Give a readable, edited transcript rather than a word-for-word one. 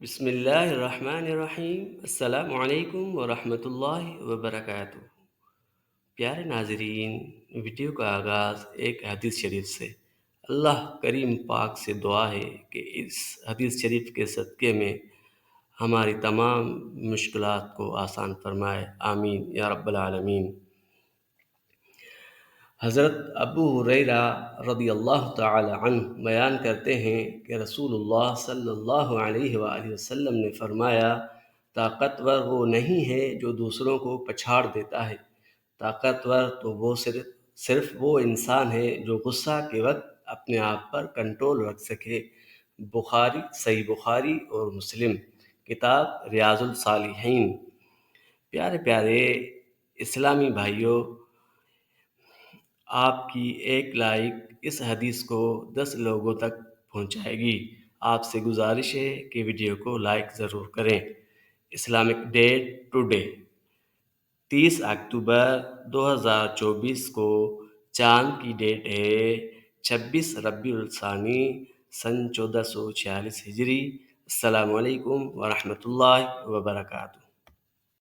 بسم اللہ الرحمن الرحیم۔ السلام علیکم ورحمۃ اللہ وبرکاتہ۔ پیارے ناظرین، ویڈیو کا آغاز ایک حدیث شریف سے۔ اللہ کریم پاک سے دعا ہے کہ اس حدیث شریف کے صدقے میں ہماری تمام مشکلات کو آسان فرمائے، آمین یا رب العالمین۔ حضرت ابو ہریرہ رضی اللہ تعالی عنہ بیان کرتے ہیں کہ رسول اللہ صلی اللہ علیہ وآلہ وسلم نے فرمایا، طاقتور وہ نہیں ہے جو دوسروں کو پچھاڑ دیتا ہے، طاقتور تو وہ صرف وہ انسان ہے جو غصہ کے وقت اپنے آپ پر کنٹرول رکھ سکے۔ صحیح بخاری اور مسلم، کتاب ریاض الصالحین۔ پیارے پیارے اسلامی بھائیوں، آپ کی ایک لائک اس حدیث کو 10 لوگوں تک پہنچائے گی۔ آپ سے گزارش ہے کہ ویڈیو کو لائک ضرور کریں۔ اسلامک ڈیٹ ٹوڈے 30 اکتوبر 2024 کو چاند کی ڈیٹ ہے 26 ربیع الثانی سن 1446 ہجری۔ السلام علیکم ورحمۃ اللہ وبرکاتہ۔